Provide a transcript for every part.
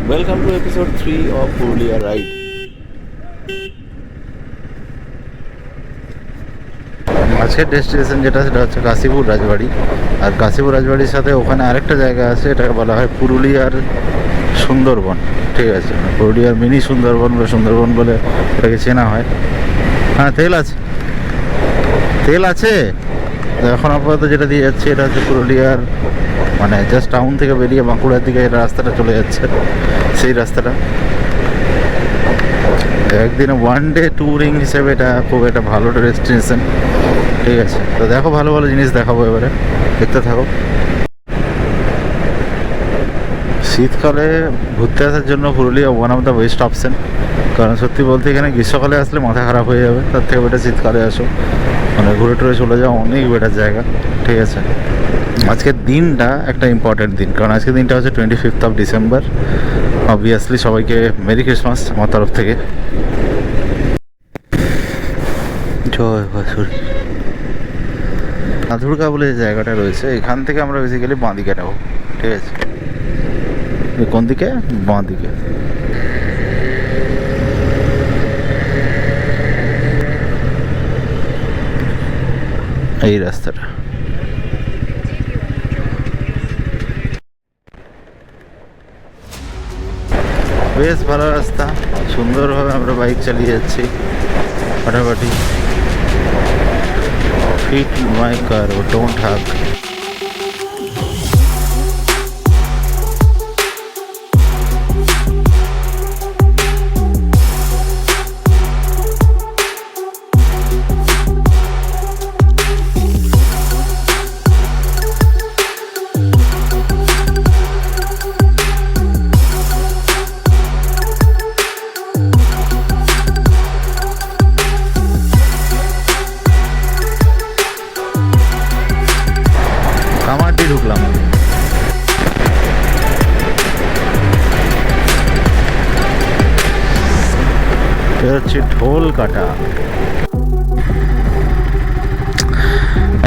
Welcome to episode 3 of Purulia Ride. আজকের destination যেটা সেটা হচ্ছে কাশীপুর রাজবাড়ি। আর কাশীপুর রাজবাড়ির সাথে ওখানে আরেকটা জায়গা আছে, এটাকে বলা হয় পুরুলিয়ার সুন্দরবন। ঠিক আছে, পুরুলিয়ার মিনি সুন্দরবন বা সুন্দরবন বলে এটাকে চেনা হয়। হ্যাঁ, তেল আছে, তেল আছে। এখন আপাতত যেটা দিয়ে যাচ্ছে এটা হচ্ছে পুরুলিয়ার, মানে জাস্ট টাউন থেকে বেরিয়ে বাঁকুড়ার দিকে এটা রাস্তাটা চলে যাচ্ছে, সেই রাস্তাটা। একদিনে ওয়ান ডে ট্যুরিং হিসেবে এটা খুব একটা ভালো ডেস্টিনেশন। ঠিক আছে, তো দেখো ভালো ভালো জিনিস দেখাবো, এবারে দেখতে থাকো। শীতকালে ঘুরতে আসার জন্য Purulia one of the best option. কারণ সত্যি বলতে এখানে গ্রীষ্মকালে আসলে মাথা খারাপ হয়ে যাবে, তার থেকে বেটার শীতকালে আসো, মানে ঘুরে টুরে চলে যাওয়া অনেক বেটার জায়গা। ঠিক আছে, আজকের দিনটা একটা ইম্পর্টেন্ট দিন, কারণ আজকের দিনটা হচ্ছে 25th অফ ডিসেম্বর। অবভিয়াসলি সবাইকে মেরি ক্রিসমাস আমার তরফ থেকে। জয় বাসুরি। আধুরকা বলে যে জায়গাটা রয়েছে, এখান থেকে আমরা বেসিক্যালি বাঁ দিকে নেবো। ঠিক আছে, কোন দিকে? বাঁ দিকে। এই রাস্তাটা বেশ ভালো রাস্তা, সুন্দরভাবে আমরা বাইক চালিয়ে যাচ্ছি ফাটাফাটি। ফিট মাই কার, ডোন্ট হাগ। কামারটি ঢুকলাম। হচ্ছে ঢোল কাটা।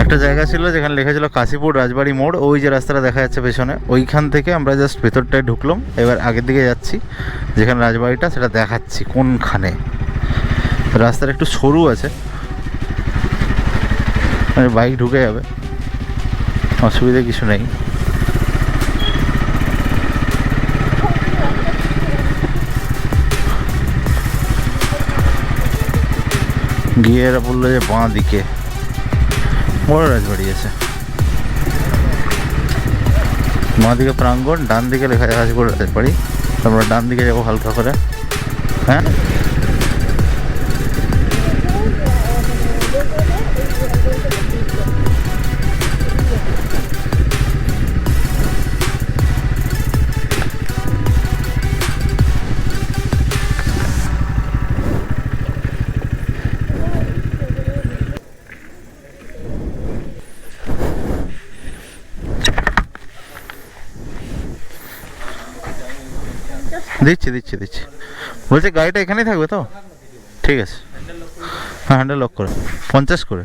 একটা জায়গা ছিল যেখানে লেখা ছিল কাশীপুর রাজবাড়ি মোড়, ওই যে রাস্তাটা দেখা যাচ্ছে পেছনে, ওইখান থেকে আমরা জাস্ট ভেতরটায় ঢুকলাম। এবার আগের দিকে যাচ্ছি, যেখানে রাজবাড়িটা সেটা দেখাচ্ছি কোনখানে। রাস্তাটা একটু সরু আছে, মানে বাইক ঢুকে যাবে, অসুবিধা কিছু নেই। গিয়ে এরা বললো যে বাঁ দিকে বড় রাজবাড়ি আছে, বাঁ দিকে প্রাঙ্গণ, ডান দিকে লেখা আছে করে রাজবাড়ি। আমরা ডান দিকে যাবো হালকা করে। হ্যাঁ, দিচ্ছি দিচ্ছি দিচ্ছি। বলছে গাড়িটা এখানেই থাকবে তো? ঠিক আছে, হ্যাঁ, হ্যান্ডেল লক করে 50 করে।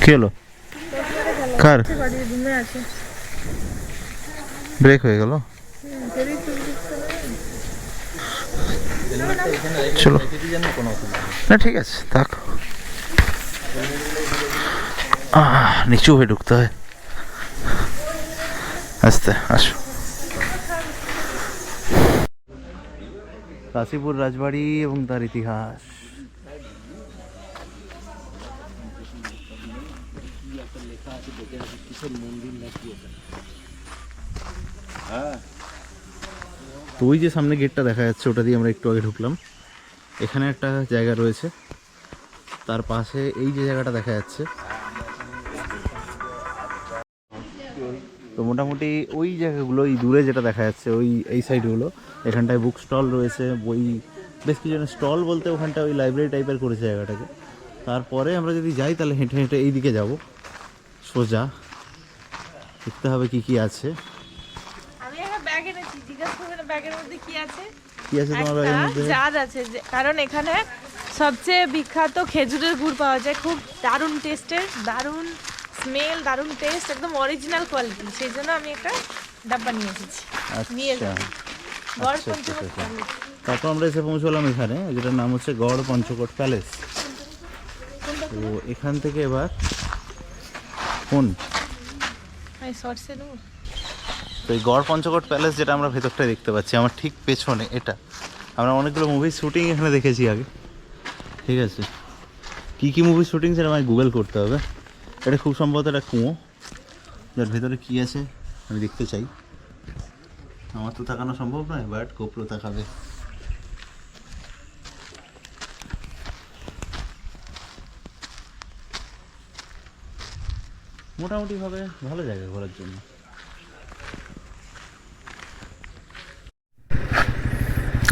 কি হলো? কার ব্রেক হয়ে গেল? চলো না, ঠিক আছে থাক। নিচু হয়ে ঢুকতে হয়, আস্তে আসো। কাশীপুর রাজবাড়ি এবং তার ইতিহাস। তো ওই যে সামনে গেটটা দেখা যাচ্ছে, ওটা দিয়ে আমরা একটু আগে ঢুকলাম। এখানে একটা জায়গা রয়েছে, তার পাশে এই যে জায়গাটা দেখা যাচ্ছে। তো মোটামুটি ওই জায়গাগুলো, এই দূরে যেটা দেখা যাচ্ছে ওই এই সাইডগুলো, এখানটায় বুক স্টল রয়েছে, বই বেশ কিছু স্টল বলতে ওখানটা ওই লাইব্রেরি টাইপের করেছে জায়গাটাকে। তারপরে আমরা যদি যাই তাহলে হেঁটে হেঁটে এই দিকে যাবো সোজা, দেখতে হবে কি কি আছে। আমি একটা ব্যাগ এনেছি, জিজ্ঞাসা করবে না ব্যাগের মধ্যে কি আছে। কি আছে তোমার ব্যাগের মধ্যে? জার আছে, কারণ এখানে সবচেয়ে বিখ্যাত খেজুরের গুড় পাওয়া যায়, খুব দারুণ টেস্টের, দারুণ স্মেল, দারুণ টেস্ট, একদম অরিজিনাল কোয়ালিটি। সেই জন্য আমি একটা ডাব্বা নিয়ে এসেছি। নিয়ে এসেছি গড় পঞ্চকোট প্যালেস। তারপর আমরা এসে পৌঁছলাম এখানে, যেটার নাম হচ্ছে গড় পঞ্চকোট প্যালেস। তো এখান থেকে এবার কোন শর্টসে নেবো। তো এই গড় পঞ্চকোট প্যালেস যেটা আমরা ভেতরটায় দেখতে পাচ্ছি, আমার ঠিক পেছনে এটা, আমরা অনেকগুলো মুভির শ্যুটিং এখানে দেখেছি আগে, ঠিক আছে। কী কী মুভির শ্যুটিং সেটা আমায় গুগল করতে হবে। এটা খুব সম্ভবত একটা কুঁয়ো, যার ভেতরে কী আছে আমি দেখতে চাই। আমার তো তাকানো সম্ভব নয়, বাট গোপ্রো তাকাবে। মোটামুটিভাবে ভালো জায়গা ঘোরার জন্য।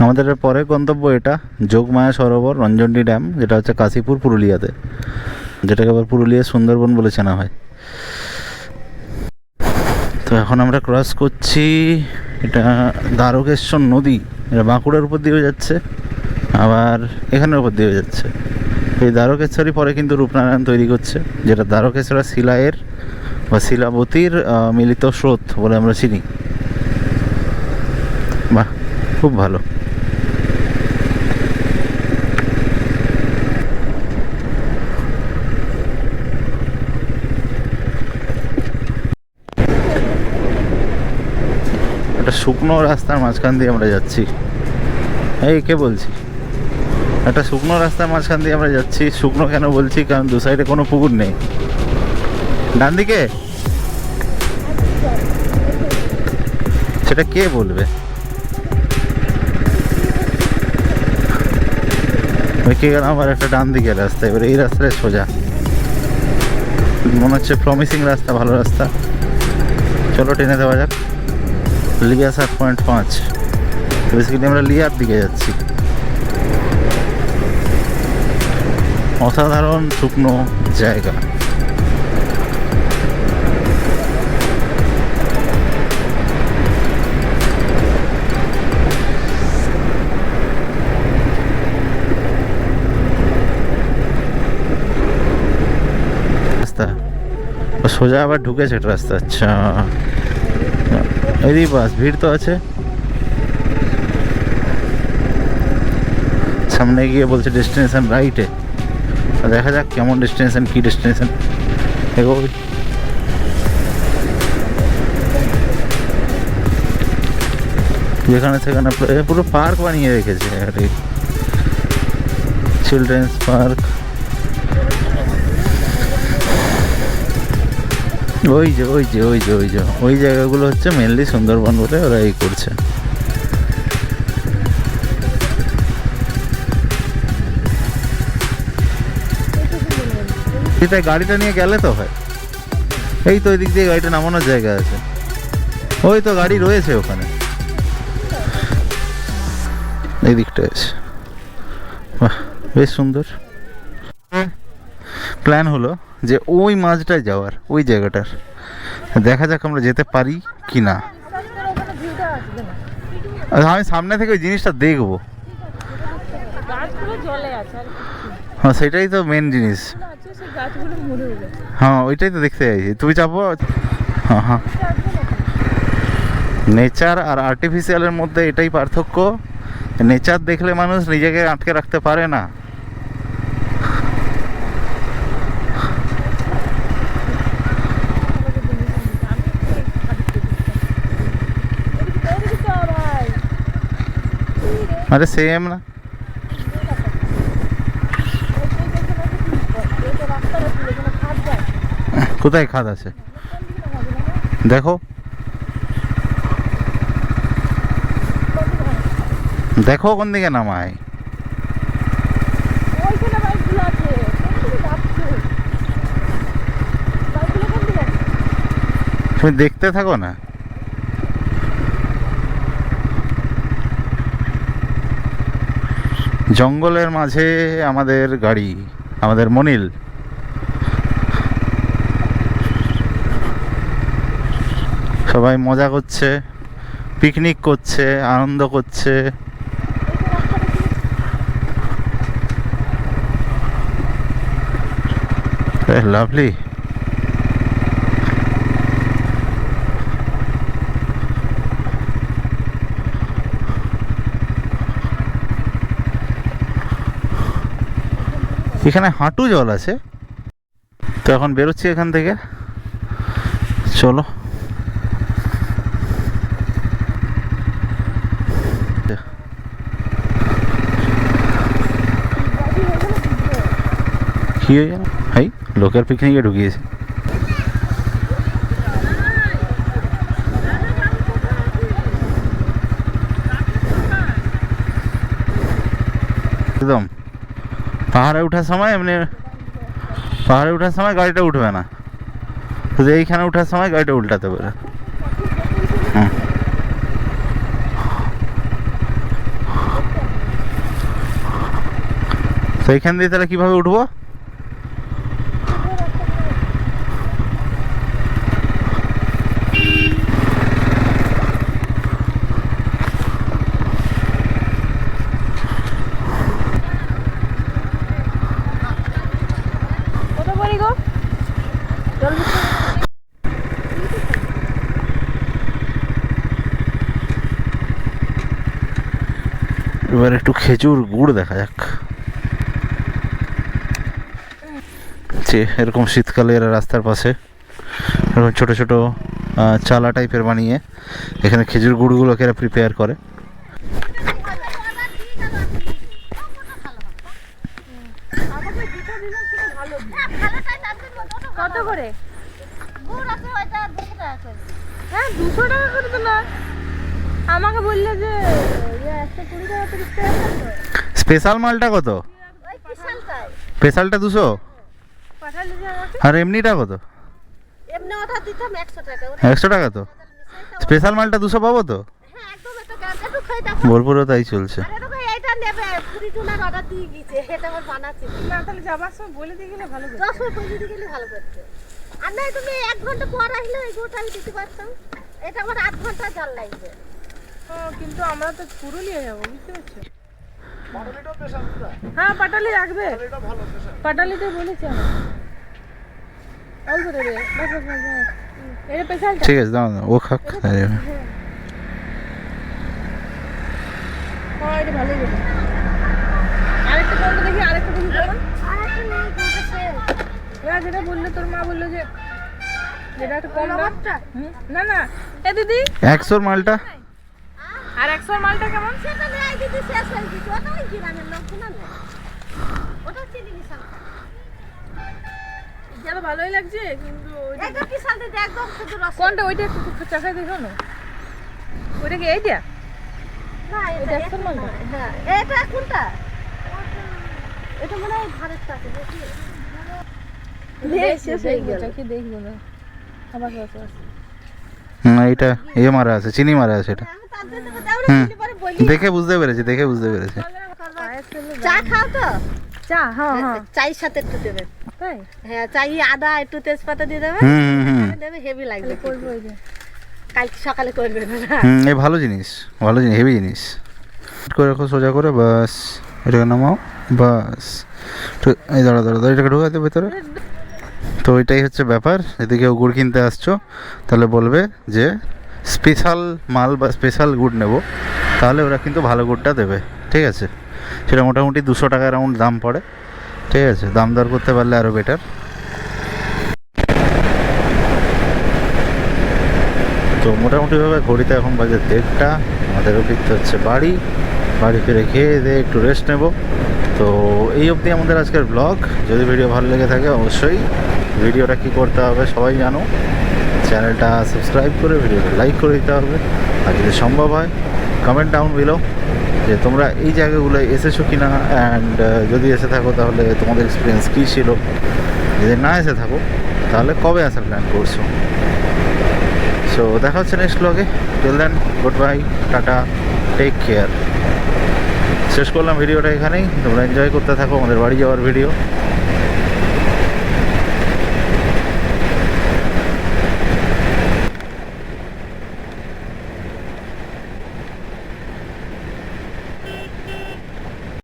আমাদের পরের গন্তব্য এটা যোগমায়া সরোবর রঞ্জনডি ড্যাম, যেটা হচ্ছে কাশীপুর পুরুলিয়াতে, যেটাকে আবার পুরুলিয়ার সুন্দরবন বলে চেনা হয়। তো এখন আমরা ক্রস করছি, এটা দ্বারকেশ্বর নদী, এটা বাঁকুড়ার উপর দিয়ে যাচ্ছে, আবার এখানের উপর দিয়ে যাচ্ছে। এই দ্বারকেশ্বরই পরে কিন্তু রূপনারায়ণ তৈরি করছে, যেটা দ্বারকেশ্বর শিলায়ের বা শিলাবতীর মিলিত স্রোত বলে আমরা চিনি। বাহ, খুব ভালো। একটা শুকনো রাস্তার মাঝখান দিয়ে আমরা যাচ্ছি। এই কে বলছি, একটা শুকনো রাস্তার মাঝখান দিয়ে আমরা যাচ্ছি। শুকনো কেন বলছি, কারণ দু সাইডে কোনো পুকুর নেই। ডান দিকে সেটা কে বলবে? কে গেল আমার একটা ডান দিকের রাস্তা, এবার এই রাস্তায় সোজা মনে হচ্ছে প্রমিসিং রাস্তা, ভালো রাস্তা। চলো টেনে দেওয়া যাক। লিয়া 7.5, বেসিক্যালি আমরা লিয়ার দিকে যাচ্ছি। অসাধারণ শুকনো জায়গা। রাস্তা সোজা আবার ঢুকেছে একটা রাস্তা। আচ্ছা, এই বাস ভিড় তো আছে। সামনে গিয়ে বলছে ডেস্টিনেশন রাইটে, দেখা যাক কেমন ডেস্টিনেশন, কি ডেস্টিনেশন এগোবি। যেখানে সেখানে পুরো পার্ক বানিয়ে রেখেছে, চিলড্রেন্স পার্ক। ওই যে ওই যে ওই যে ওই যে ওই জায়গাগুলো হচ্ছে মেনলি সুন্দরবন বলে ওরা এই করছে। সেটাই, গাড়িটা নিয়ে গেলে তো হয়। এই তো ওই দিক দিয়ে গাড়িটা নামানোর জায়গা আছে, ওই তো গাড়ি রয়েছে ওখানে, এই দিকটা আছে। বাহ, বেশ সুন্দর। প্ল্যান হলো যে ওই মাঝটায় যাওয়ার, ওই জায়গাটার। দেখা যাক আমরা যেতে পারি কি না। আমি সামনে থেকে ওই জিনিসটা দেখবো। হ্যাঁ, সেটাই তো মেন জিনিস। হ্যাঁ, ওইটাই তো দেখতে চাইছি। তুমি যাবো। হ্যাঁ হ্যাঁ, নেচার আর আর্টিফিশিয়ালের মধ্যে এটাই পার্থক্য। নেচার দেখলে মানুষ নিজেকে আটকে রাখতে পারে না। আরে সেম না, কোথায় খাদ আছে দেখো, দেখো কোন দিকে নামায়। তুমি দেখতে থাকো না। জঙ্গলের মাঝে আমাদের গাড়ি, আমাদের মনিল। সবাই মজা করছে, পিকনিক করছে, আনন্দ করছে। লাভলি। এখানে হাঁটু জল আছে। তো এখন বেরোচ্ছি এখান থেকে, চলো। কি হয়ে গেল ভাই? লোকের পিকনিকে ঢুকিয়েছে। একদম পাহাড়ে ওঠার সময় এমনি, পাহাড়ে ওঠার সময় গাড়িটা উঠবে না, শুধু এইখানে ওঠার সময় গাড়িটা উল্টাতে পারে। তো এইখান দিয়ে তাহলে কিভাবে উঠবো? এবার একটু খেজুর গুড় দেখা যাক। যে এরকম শীতকালে এরা রাস্তার পাশে এরকম ছোট ছোট চালা টাইপের বানিয়ে এখানে খেজুর গুড়গুলোকে এরা প্রিপেয়ার করে। কত করে? হ্যাঁ 200 টাকা করে তো না, আমাকে বললে যে 120 টাকা 30 টাকা। স্পেশাল মালটা কত? স্পেশালটা 200 পাঠালে যে আমাকে। আর এমনিটা কত? এমনি ওটা দিতাম 100 টাকা। 100 টাকা তো? স্পেশাল মালটা 200 পাবো তো? হ্যাঁ একদম, এটা একটু খাই দেখো। বোলপুরও তাই চলছে। আরে তো ভাই এটা নেবে, পুরি টুনার অর্ডার দিয়ে গিয়েছে, এটা আমার বানাচ্ছি না তাহলে যাবার সময় বলে দিয়ে গেলে ভালো হতো। 10 বলে দিয়ে গেলে ভালো করতে। আর না তুমি 1 ঘন্টা পর আসলে এই গোটা আমি দিতে পারতাম। এটা আমার 8 ঘন্টা জাল লাগবে। কিন্তু আমরা তো পুরুলিয়া যাবো, বুঝতে পারছো? হ্যাঁ পাটালি রাখবে, পাটালিতে বলেছি আমি। অল্প দেবে, বাস বাস বাস বাস। এটা স্পেশালটা। ঠিক আছে, দাও দাও, ও খাক। হ্যাঁ এটা ভালোই হবে। আরেকটা কোনটা দেখি, আরেকটা দেখি কেমন। আর একটা নেই দুটো সেল। না যেটা বললে তোর মা বললো যে যেটা একটু কম দাম। লবণটা? না না এ দিদি 100 মালটা আর 100 মালটা কেমন? সেটা নেই দিদি, শেষ হয়ে গেছে। ওটা ওই গ্রামের লোক না না। ওটা চিনি মিশাল। যেটা ভালোই লাগছে কিন্তু ওইটা এটা কি সাথে একদম শুধু রস। কোনটা? ওইটা একটু চাখাই দেখো না। ওইটা কি এইটা? না এটা এটা 100 মালটা। হ্যাঁ এটা কোনটা? এটা মনে হয় ভারতটা আছে দেখি। শেষ হয়ে গেল। চাকি দেখবো না। আবার বাস বাস। না, এটা এ মারা আছে, চিনি মারা আছে এটা। আমি তার জন্য দাও না, হুম, দিলে পরে বলি। দেখে বুঝতে পেরেছি, দেখে বুঝতে পেরেছি। চা খাও তো? চা হ্যাঁ হ্যাঁ চায়ের সাথে একটু দেবেন। তাই হ্যাঁ চাই, আদা একটু তেজপাতা দিয়ে দেবেন। হুম হুম হুম দেবে, হেভি লাগবে। করবো ওই যে। কালকে সকালে করবেন না? হুম, এই ভালো জিনিস, ভালো জিনিস, হেভি জিনিস। করে রাখো সোজা করে, বাস এটাকে নামাও, বাস। তো এই দাঁড়া দাঁড়া দাঁড়া, এটাকে ঢোকাতে ভেতরে। তো এটাই হচ্ছে ব্যাপার। যদি কেউ গুড় কিনতে আসছো তাহলে বলবে যে স্পেশাল মাল বা স্পেশাল গুড় নেব, তাহলে ওরা কিন্তু ভালো গুড়টা দেবে। ঠিক আছে, সেটা মোটামুটি 200 টাকা অ্যারাউন্ড দাম পড়ে। ঠিক আছে, দাম দর করতে পারলে আরও বেটার। তো মোটামুটিভাবে ঘড়িতে এখন বাজে 1:30। আমাদেরও ফিরতে হচ্ছে বাড়ি। বাড়ি ফিরে খেয়ে দিয়ে একটু রেস্ট নেব। তো এই অবধি আমাদের আজকের ব্লগ। যদি ভিডিও ভালো লেগে থাকে অবশ্যই ভিডিওটা কী করতে হবে সবাই জানো, চ্যানেলটা সাবস্ক্রাইব করে ভিডিওটা লাইক করে দিতে হবে। আর যদি সম্ভব হয় কমেন্ট ডাউন বিলো যে তোমরা এই জায়গাগুলো এসেছো কি না, অ্যান্ড যদি এসে থাকো তাহলে তোমাদের এক্সপিরিয়েন্স কী ছিল। যদি না এসে থাকো তাহলে কবে আসার প্ল্যান করছো। সো দেখা হচ্ছে নেক্সট ব্লগে। Till then, goodbye, tata, take care. শেষ করলাম ভিডিওটা এখানেই। তোমরা এনজয় করতে থাকো আমাদের বাড়ি যাওয়ার ভিডিও।